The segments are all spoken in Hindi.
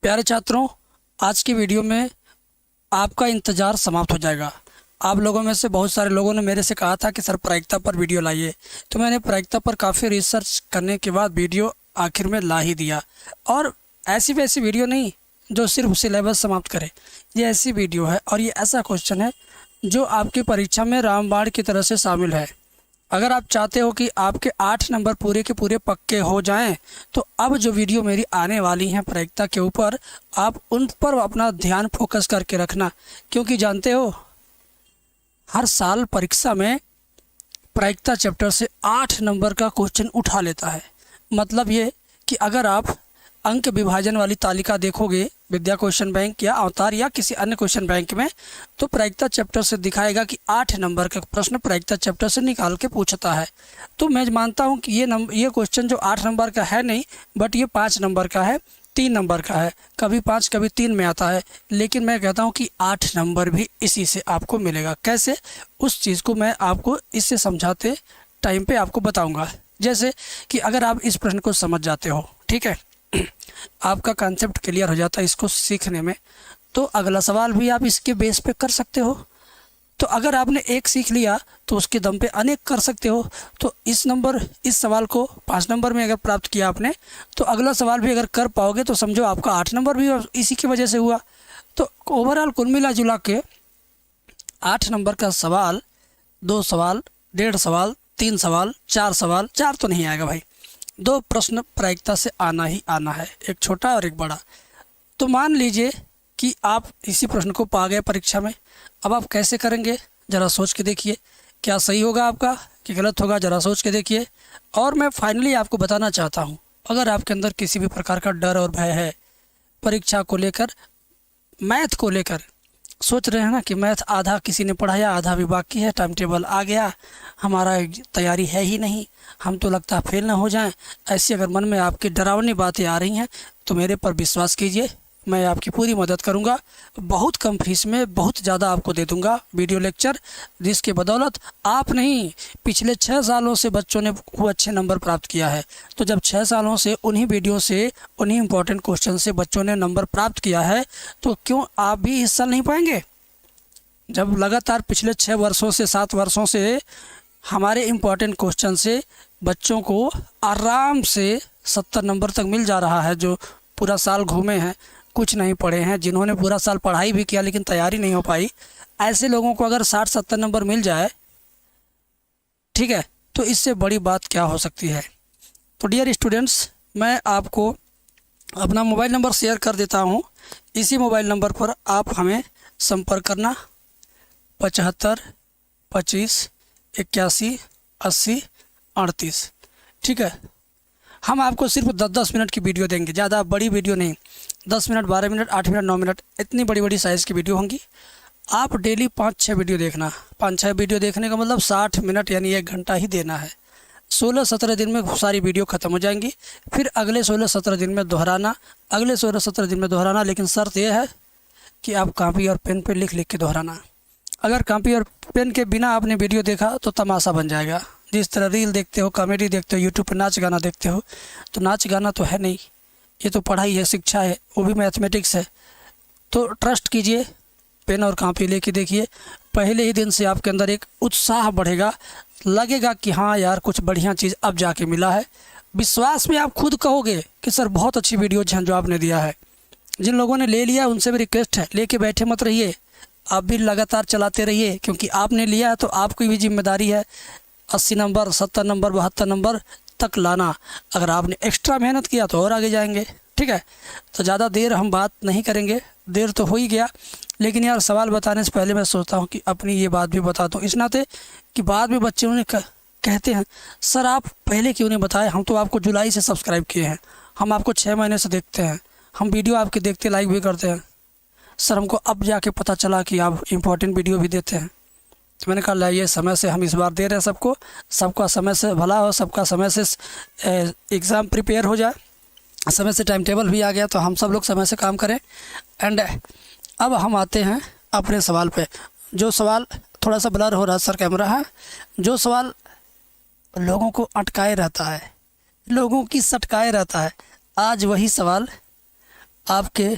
प्यारे छात्रों, आज की वीडियो में आपका इंतज़ार समाप्त हो जाएगा। आप लोगों में से बहुत सारे लोगों ने मेरे से कहा था कि सर प्रायिकता पर वीडियो लाइए, तो मैंने प्रायिकता पर काफ़ी रिसर्च करने के बाद वीडियो आखिर में ला ही दिया। और ऐसी वैसी वीडियो नहीं जो सिर्फ सिलेबस समाप्त करे, ये ऐसी वीडियो है और ये ऐसा क्वेश्चन है जो आपकी परीक्षा में रामबाण की तरह से शामिल है। अगर आप चाहते हो कि आपके 8 नंबर पूरे के पूरे पक्के हो जाएं, तो अब जो वीडियो मेरी आने वाली हैं प्रायिकता के ऊपर, आप उन पर अपना ध्यान फोकस करके रखना। क्योंकि जानते हो, हर साल परीक्षा में प्रायिकता चैप्टर से 8 नंबर का क्वेश्चन उठा लेता है। मतलब ये कि अगर आप अंक विभाजन वाली तालिका देखोगे विद्या क्वेश्चन बैंक या अवतार या किसी अन्य क्वेश्चन बैंक में, तो प्रायिकता चैप्टर से दिखाएगा कि 8 नंबर का प्रश्न प्रायिकता चैप्टर से निकाल के पूछता है। तो मैं मानता हूं कि ये क्वेश्चन जो 8 नंबर का है नहीं, बट ये 5 नंबर का है, 3 नंबर का है, कभी 5 कभी 3 में आता है। लेकिन मैं कहता हूं कि 8 नंबर भी इसी से आपको मिलेगा। कैसे, उस चीज़ को मैं आपको इससे समझाते टाइम पे आपको बताऊँगा। जैसे कि अगर आप इस प्रश्न को समझ जाते हो, ठीक है, आपका कॉन्सेप्ट क्लियर हो जाता है इसको सीखने में, तो अगला सवाल भी आप इसके बेस पे कर सकते हो। तो अगर आपने एक सीख लिया तो उसके दम पे अनेक कर सकते हो। तो इस सवाल को 5 नंबर में अगर प्राप्त किया आपने, तो अगला सवाल भी अगर कर पाओगे तो समझो आपका 8 नंबर भी इसी की वजह से हुआ। तो ओवरऑल कुल मिला जुला के 8 नंबर का सवाल, 2 सवाल, 1.5 सवाल, 3 सवाल, 4 सवाल, 4 तो नहीं आएगा भाई, 2 प्रश्न प्रायिकता से आना ही आना है, एक छोटा और एक बड़ा। तो मान लीजिए कि आप इसी प्रश्न को पा गए परीक्षा में। अब आप कैसे करेंगे, ज़रा सोच के देखिए। क्या सही होगा आपका कि गलत होगा, ज़रा सोच के देखिए। और मैं फाइनली आपको बताना चाहता हूँ, अगर आपके अंदर किसी भी प्रकार का डर और भय है परीक्षा को लेकर, मैथ को लेकर, सोच रहे हैं ना कि मैथ आधा किसी ने पढ़ाया आधा भी बाकी है, टाइम टेबल आ गया, हमारा तैयारी है ही नहीं, हम तो लगता है फेल ना हो जाएं, ऐसी अगर मन में आपकी डरावनी बातें आ रही हैं, तो मेरे पर विश्वास कीजिए, मैं आपकी पूरी मदद करूंगा। बहुत कम फीस में बहुत ज़्यादा आपको दे दूंगा वीडियो लेक्चर, जिसके बदौलत आप नहीं, पिछले 6 सालों से बच्चों ने खूब अच्छे नंबर प्राप्त किया है। तो जब 6 सालों से उन्हीं वीडियो से, उन्हीं इंपॉर्टेंट क्वेश्चन से बच्चों ने नंबर प्राप्त किया है, तो क्यों आप भी हिस्सा नहीं पाएंगे? जब लगातार पिछले 6 वर्षों से 7 वर्षों से हमारे इम्पॉर्टेंट क्वेश्चन से बच्चों को आराम से 70 नंबर तक मिल जा रहा है, जो पूरा साल घूमे हैं, कुछ नहीं पढ़े हैं, जिन्होंने पूरा साल पढ़ाई भी किया लेकिन तैयारी नहीं हो पाई, ऐसे लोगों को अगर 60-70 नंबर मिल जाए, ठीक है, तो इससे बड़ी बात क्या हो सकती है। तो डियर स्टूडेंट्स, मैं आपको अपना मोबाइल नंबर शेयर कर देता हूँ। इसी मोबाइल नंबर पर आप हमें संपर्क करना, 75 25 81 80 38, ठीक है। हम आपको सिर्फ 10-10 मिनट की वीडियो देंगे, ज़्यादा बड़ी वीडियो नहीं, 10 मिनट, 12 मिनट, 8 मिनट, 9 मिनट, इतनी बड़ी बड़ी साइज़ की वीडियो होंगी। आप डेली 5-6 वीडियो देखना। 5-6 वीडियो देखने का मतलब 60 मिनट यानी 1 घंटा ही देना है। 16-17 दिन में सारी वीडियो ख़त्म हो जाएंगी। फिर अगले 16-17 दिन में दोहराना, अगले 16-17 दिन में दोहराना, लेकिन शर्त यह है कि आप कॉपी और पेन पर लिख लिख के दोहराना। अगर कॉपी और पेन के बिना आपने वीडियो देखा तो तमाशा बन जाएगा। जिस तरह रील देखते हो, कॉमेडी देखते हो, यूट्यूब पर नाच गाना देखते हो, तो नाच गाना तो है नहीं, ये तो पढ़ाई है, शिक्षा है, वो भी मैथमेटिक्स है। तो ट्रस्ट कीजिए, पेन और कॉपी लेके देखिए। पहले ही दिन से आपके अंदर एक उत्साह बढ़ेगा, लगेगा कि हाँ यार कुछ बढ़िया चीज़ अब जाके मिला है। विश्वास में आप खुद कहोगे कि सर बहुत अच्छी वीडियोज हैं जो आपने दिया है। जिन लोगों ने ले लिया उनसे भी रिक्वेस्ट है, लेके बैठे मत रहिए, आप भी लगातार चलाते रहिए, क्योंकि आपने लिया है तो आपकी भी जिम्मेदारी है 80 नंबर, 70 नंबर, 72 नंबर तक लाना। अगर आपने एक्स्ट्रा मेहनत किया तो और आगे जाएंगे, ठीक है। तो ज़्यादा देर हम बात नहीं करेंगे, देर तो हो ही गया, लेकिन यार सवाल बताने से पहले मैं सोचता हूँ कि अपनी ये बात भी बता दूँ, इस नाते कि बाद में बच्चे उन्हें कहते हैं सर आप पहले क्यों नहीं बताए, हम तो आपको जुलाई से सब्सक्राइब किए हैं, हम आपको 6 महीने से देखते हैं, हम वीडियो आपके देखते लाइक भी करते हैं, सर हमको अब जाके पता चला कि आप इम्पोर्टेंट वीडियो भी देते हैं। तो मैंने कहा लाइए, समय से हम इस बार दे रहे हैं सबको, सबका समय से भला हो, सबका समय से एग्ज़ाम प्रिपेयर हो जाए, समय से टाइम टेबल भी आ गया, तो हम सब लोग समय से काम करें। एंड अब हम आते हैं अपने सवाल पे। जो सवाल थोड़ा सा ब्लर हो रहा है सर कैमरा है, जो सवाल लोगों को अटकाए रहता है, लोगों की सटकाए रहता है, आज वही सवाल आपके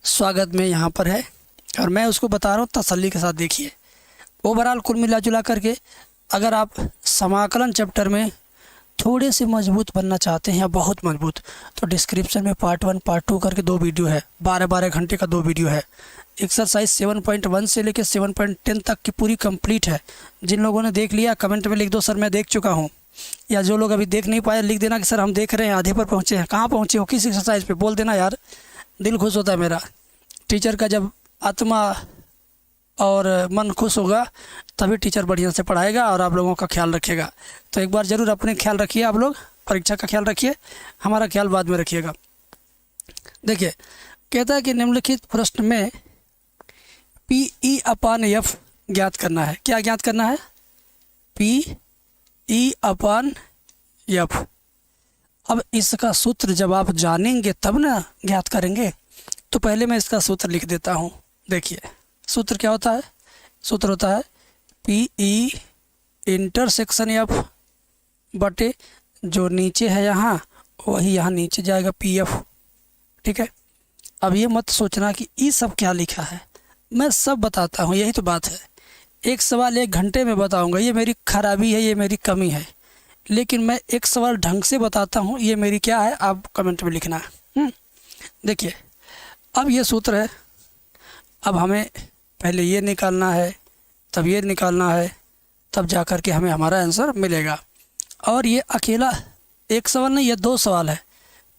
स्वागत में यहाँ पर है और मैं उसको बता रहा हूँ, तसल्ली के साथ देखिए। ओवरऑल कुल मिला जुला करके अगर आप समाकलन चैप्टर में थोड़े से मजबूत बनना चाहते हैं या बहुत मजबूत, तो डिस्क्रिप्शन में पार्ट 1 पार्ट 2 करके 2 वीडियो है, 12-12 घंटे का 2 वीडियो है। एक्सरसाइज 7.1 से लेकर 7.10 तक की पूरी कंप्लीट है। जिन लोगों ने देख लिया कमेंट में लिख दो सर मैं देख चुका हूँ, या जो लोग अभी देख नहीं पाए लिख देना कि सर हम देख रहे हैं, आधे पर पहुँचे हैं। कहाँ पहुँचे हो, किस एक्सरसाइज पे, बोल देना यार, दिल खुश होता है मेरा। टीचर का जब आत्मा और मन खुश होगा तभी टीचर बढ़िया से पढ़ाएगा और आप लोगों का ख्याल रखेगा। तो एक बार ज़रूर अपने ख्याल रखिए, आप लोग परीक्षा का ख्याल रखिए, हमारा ख्याल बाद में रखिएगा। देखिए कहता है कि निम्नलिखित प्रश्न में PE/F ज्ञात करना है। क्या ज्ञात करना है? PE/F। अब इसका सूत्र जब आप जानेंगे तब ना ज्ञात करेंगे। तो पहले मैं इसका सूत्र लिख देता हूँ। देखिए सूत्र क्या होता है? सूत्र होता है PE इंटरसेक्शन F बटे जो नीचे है यहाँ वही यहाँ नीचे जाएगा PF। ठीक है, अब ये मत सोचना कि ये सब क्या लिखा है, मैं सब बताता हूँ, यही तो बात है। एक सवाल 1 घंटे में बताऊँगा, ये मेरी खराबी है, ये मेरी कमी है, लेकिन मैं एक सवाल ढंग से बताता हूँ, ये मेरी क्या है, आप कमेंट में लिखना। देखिए अब ये सूत्र है, अब हमें पहले ये निकालना है, तब ये निकालना है, तब जा कर के हमें हमारा आंसर मिलेगा। और ये अकेला एक सवाल नहीं, ये 2 सवाल है,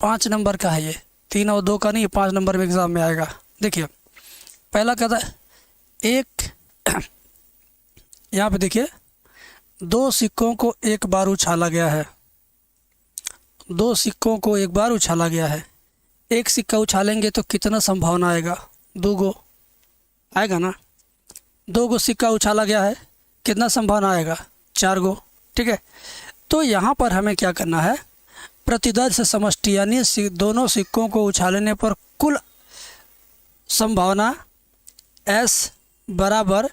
5 नंबर का है ये, 3 और 2 का नहीं, 5 नंबर में एग्ज़ाम में आएगा। देखिए पहला कहता है एक यहाँ पे देखिए 2 सिक्कों को एक बार उछाला गया है। 2 सिक्कों को एक बार उछाला गया है। एक सिक्का उछालेंगे तो कितना संभावना आएगा? 2 गो आएगा ना। 2 गो सिक्का उछाला गया है, कितना संभावना आएगा? 4 गो। ठीक है, तो यहाँ पर हमें क्या करना है? प्रतिदर्श समष्टि यानी दोनों सिक्कों को उछालने पर कुल संभावना S बराबर,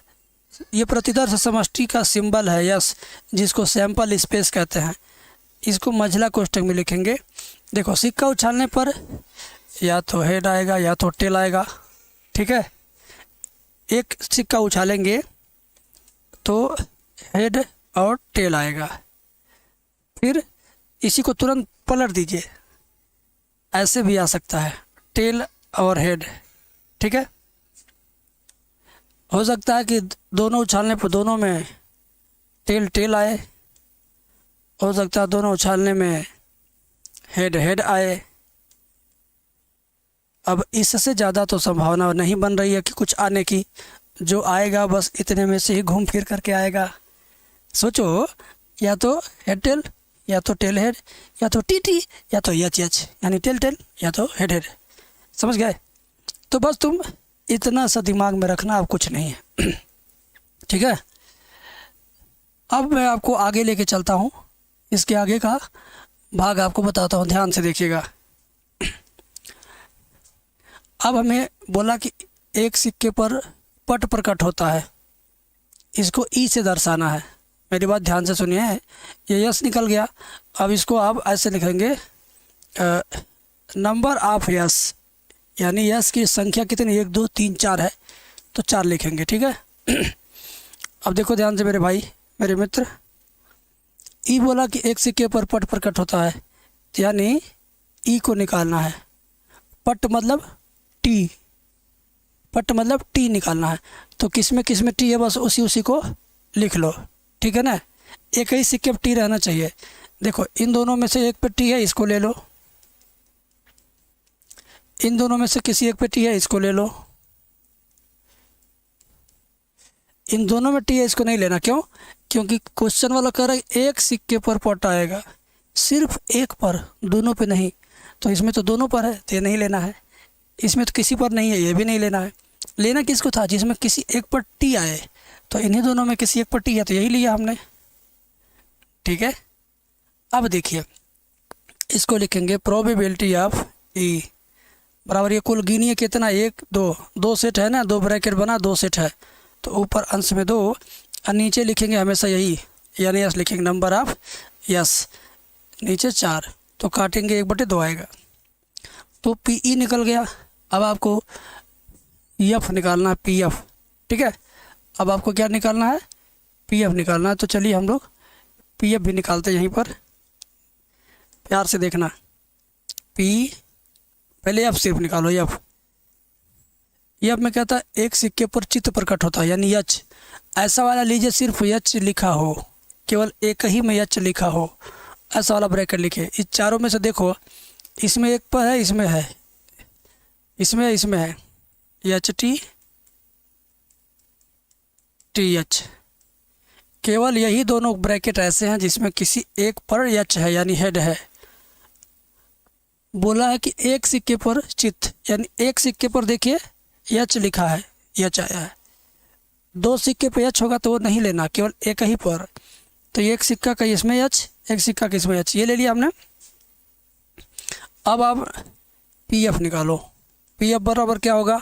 ये प्रतिदर्श समष्टि का सिंबल है यस, जिसको सैंपल स्पेस कहते हैं। इसको मंझला कोष्ठक में लिखेंगे। देखो सिक्का उछालने पर या तो हेड आएगा या तो टेल आएगा। ठीक है, एक सिक्का उछालेंगे तो हेड और टेल आएगा, फिर इसी को तुरंत पलट दीजिए, ऐसे भी आ सकता है टेल और हेड। ठीक है, हो सकता है कि दोनों उछालने पर दोनों में टेल आए, हो सकता है दोनों उछालने में हेड आए। अब इससे ज़्यादा तो संभावना नहीं बन रही है कि कुछ आने की, जो आएगा बस इतने में से ही घूम फिर करके आएगा। सोचो, या तो हेड टेल, या तो टेल हेड, या तो टी या तो एच यानी टेल या तो हेड। समझ गए? तो बस तुम इतना सा दिमाग में रखना, अब कुछ नहीं है। ठीक है, अब मैं आपको आगे लेके चलता हूँ, इसके आगे का भाग आपको बताता हूँ, ध्यान से देखिएगा। अब हमें बोला कि एक सिक्के पर पट प्रकट होता है, इसको ई से दर्शाना है। मेरी बात ध्यान से सुनिए, ये यस निकल गया। अब इसको आप ऐसे लिखेंगे नंबर ऑफ यस, यानी यस की संख्या कितनी, 1 2 3 4 है, तो 4 लिखेंगे। ठीक है, अब देखो ध्यान से मेरे भाई मेरे मित्र, ई बोला कि एक सिक्के पर पट प्रकट होता है, यानी ई को निकालना है। पट मतलब टी, पट मतलब टी निकालना है। तो किस में टी है, बस उसी को लिख लो। ठीक है ना, एक ही सिक्के पर टी रहना चाहिए। देखो इन दोनों में से एक पे टी है, इसको ले लो। इन दोनों में से किसी एक पे टी है, इसको ले लो। इन दोनों में टी है, इसको नहीं लेना। क्यों? क्योंकि क्वेश्चन वाला कह रहा है एक सिक्के पर पट आएगा, सिर्फ एक पर, दोनों पे नहीं। तो इसमें तो दोनों पर है, तो ये नहीं लेना है। इसमें तो किसी पर नहीं है, ये भी नहीं लेना है। लेना किसको था? जिसमें किसी एक पर टी आए, तो इन्हीं दोनों में किसी एक पर टी है, तो यही लिया हमने। ठीक है, अब देखिए इसको लिखेंगे प्रोबेबिलिटी ऑफ ई बराबर, ये कुल गिनिए कितना, 1 2 सेट है ना, 2 ब्रैकेट बना, 2 सेट है, तो ऊपर अंश में 2 और नीचे लिखेंगे हमेशा यही, यानी यस लिखेंगे नंबर ऑफ यस, नीचे 4, तो काटेंगे 1/2 आएगा। तो पी ई निकल गया। अब आपको एफ निकालना है, पी एफ। ठीक है, अब आपको क्या निकालना है, पी एफ निकालना है। तो चलिए हम लोग पी एफ भी निकालते हैं यहीं पर, प्यार से देखना। पी पहले एफ सिर्फ निकालो, एफ। एफ में क्या था, एक सिक्के पर चित्त प्रकट होता है, यानी एच। ऐसा वाला लीजिए सिर्फ एच लिखा हो, केवल एक ही में एच लिखा हो, ऐसा वाला ब्रैकेट लिखे। इस चारों में से देखो, इसमें एक पर है, इसमें है, इसमें है एच टी टी एच। केवल यही दोनों ब्रैकेट ऐसे हैं जिसमें किसी एक पर एच है, यानी हेड है। बोला है कि एक सिक्के पर चित्त, यानी एक सिक्के पर देखिए एच लिखा है, एच आया है। दो सिक्के पे एच होगा तो वो नहीं लेना, केवल एक ही पर। तो एक सिक्का का इसमें एच, एक सिक्का का इसमें एच, ये ले लिया हमने। अब आप पी एफ निकालो। पी एफ बराबर क्या होगा,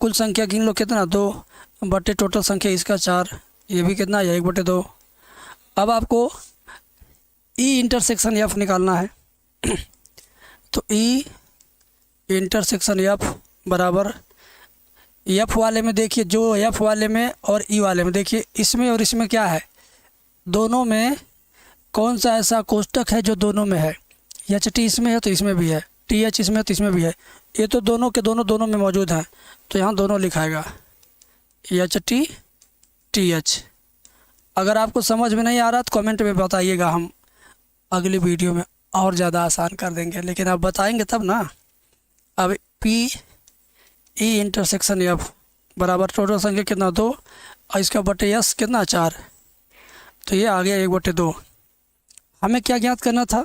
कुल संख्या गिन लो, कितना, 2 बटे टोटल संख्या इसका 4, ये भी कितना है, 1/2। अब आपको ई इंटरसेक्शन एफ निकालना है। तो ई इंटरसेक्शन एफ बराबर, एफ वाले में देखिए, जो एफ वाले में और ई वाले में देखिए, इसमें और इसमें क्या है, दोनों में कौन सा ऐसा कोष्टक है जो दोनों में है। एच टी इसमें है तो इसमें भी है, टी एच इसमें है तो इसमें भी है। ये तो दोनों के दोनों में मौजूद हैं, तो यहाँ दोनों लिखाएगा, एच टी टी एच। अगर आपको समझ में नहीं आ रहा तो कमेंट में बताइएगा, हम अगली वीडियो में और ज़्यादा आसान कर देंगे, लेकिन आप बताएंगे तब ना। अब पी ई इंटरसेक्शन एफ बराबर टोटल संख्या कितना, 2, और इसका बटे एस कितना, 4। तो ये आ गया 1/2। हमें क्या ज्ञात करना था,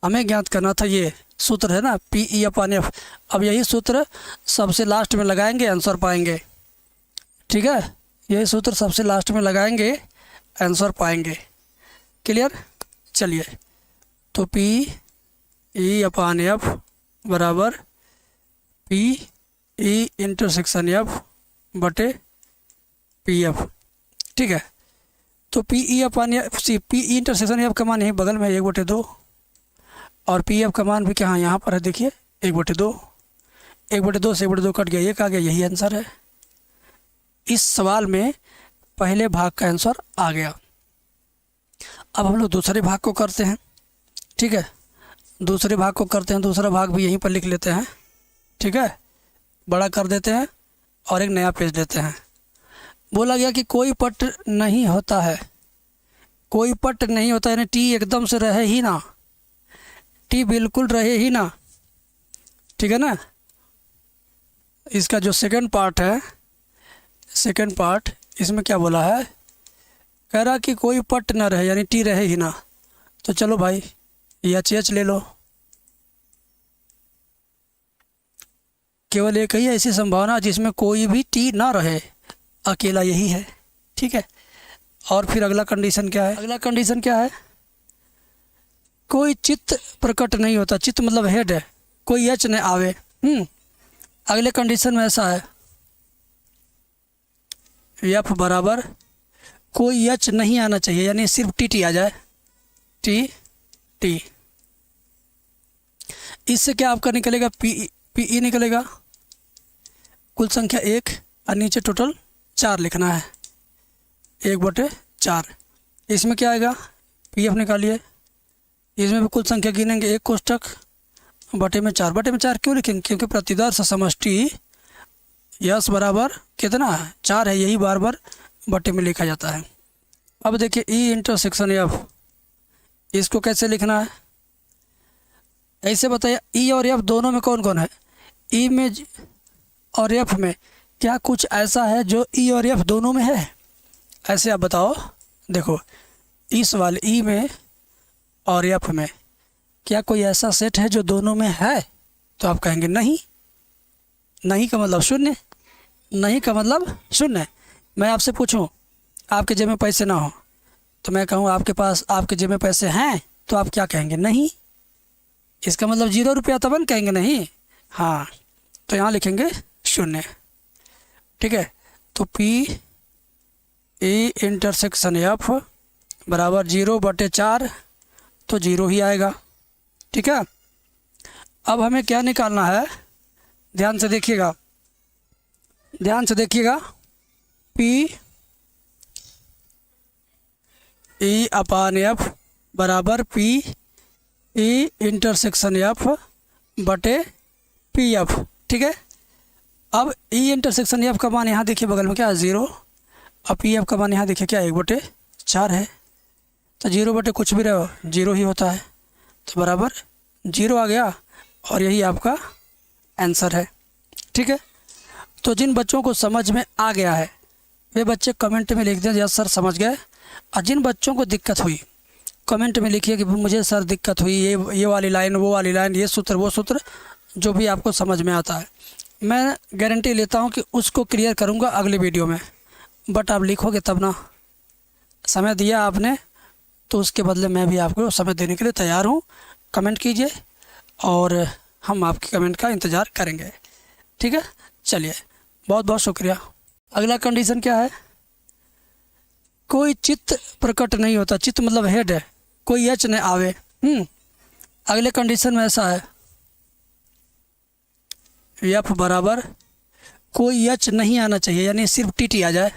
हमें ज्ञात करना था ये सूत्र है ना, पी ई अपन एफ। अब यही सूत्र सबसे लास्ट में लगाएंगे, आंसर पाएंगे। ठीक है, यही सूत्र सबसे लास्ट में लगाएंगे, आंसर पाएंगे। क्लियर, चलिए। तो पी ई अपन एफ बराबर पी ई इंटरसेक्शन एफ बटे पी एफ। ठीक है, तो P E upon F, P E intersection F का मान यही बगल में है, 1/2, और पी एफ का मान भी क्या यहाँ पर है, देखिए 1/2। 1/2 से 1/2 कट गया, 1 आ गया, यही आंसर है। इस सवाल में पहले भाग का आंसर आ गया। अब हम लोग दूसरे भाग को करते हैं। ठीक है, दूसरे भाग को करते हैं, दूसरा भाग भी यहीं पर लिख लेते हैं। ठीक है, बड़ा कर देते हैं और एक नया पेज लेते हैं। बोला गया कि कोई पट नहीं होता है, कोई पट नहीं होता, यानी टी एकदम से रहे ही ना, टी बिल्कुल रहे ही ना। ठीक है ना, इसका जो सेकंड पार्ट है, सेकंड पार्ट, इसमें क्या बोला है, कह रहा कि कोई पट ना रहे, यानी टी रहे ही ना। तो चलो भाई एच एच ले लो। केवल एक ही ऐसी संभावना जिसमें कोई भी टी ना रहे, अकेला यही है। ठीक है, और फिर अगला कंडीशन क्या है, अगला कंडीशन क्या है, कोई चित्त प्रकट नहीं होता, चित्त मतलब हेड है, कोई एच न आवे। अगले कंडीशन में ऐसा है, एफ बराबर कोई एच नहीं आना चाहिए, यानी सिर्फ टी टी आ जाए, टी टी। इससे क्या आपका निकलेगा, पी ई निकलेगा, कुल संख्या 1 और नीचे टोटल 4 लिखना है, 1/4। इसमें क्या आएगा, पी एफ निकालिए, इसमें भी कुल संख्या गिनेंगे, 1 कोष्टक बटे में 4। बटे में 4 क्यों लिखेंगे, क्योंकि प्रतिदर्श समष्टि यस बराबर कितना है, 4 है, यही बार बार बटे में लिखा जाता है। अब देखिए ई इंटरसेक्शन एफ, इसको कैसे लिखना है, ऐसे बताइए, ई और एफ दोनों में कौन कौन है, ई में और एफ में क्या कुछ ऐसा है जो ई और एफ दोनों में है, ऐसे आप बताओ। देखो इस वाले ई में और एफ में क्या कोई ऐसा सेट है जो दोनों में है, तो आप कहेंगे नहीं। नहीं का मतलब शून्य, नहीं का मतलब शून्य। मैं आपसे पूछूं आपके जेब में पैसे ना हो, तो मैं कहूँ आपके पास, आपके जेब में पैसे हैं, तो आप क्या कहेंगे, नहीं। इसका मतलब 0 रुपया तब न कहेंगे नहीं, हाँ, तो यहाँ लिखेंगे 0। ठीक है, तो पी ई इंटरसेक्शन एफ बराबर 0/4, तो 0 ही आएगा। ठीक है, अब हमें क्या निकालना है, ध्यान से देखिएगा, ध्यान से देखिएगा। पी ई अपान एफ बराबर पी ई इंटरसेक्शन एफ बटे पी एफ, ठीक है। अब ई इंटरसेक्शन एफ का मान यहाँ देखिए बगल में क्या है, 0। अब पी एफ का मान यहाँ देखिए क्या है, 1/4 है। तो 0 बटे कुछ भी रहो 0 ही होता है, तो बराबर 0 आ गया और यही आपका आंसर है, ठीक है। तो जिन बच्चों को समझ में आ गया है वे बच्चे कमेंट में लिख दें यस सर समझ गए, और जिन बच्चों को दिक्कत हुई कमेंट में लिखिए कि मुझे सर दिक्कत हुई, ये वाली लाइन, वो वाली लाइन, ये सूत्र, वो सूत्र, जो भी आपको समझ में आता है। मैं गारंटी लेता हूँ कि उसको क्लियर करूँगा अगले वीडियो में। बट आप लिखोगे तब ना, समय दिया आपने तो उसके बदले मैं भी आपको समय देने के लिए तैयार हूँ। कमेंट कीजिए और हम आपके कमेंट का इंतज़ार करेंगे, ठीक है। चलिए, बहुत बहुत शुक्रिया। अगला कंडीशन क्या है, कोई चित्त प्रकट नहीं होता, चित्त मतलब हेड है, कोई एच न आवे। अगले कंडीशन में ऐसा है, एफ बराबर कोई एच नहीं आना चाहिए, यानी सिर्फ टी टी आ जाए।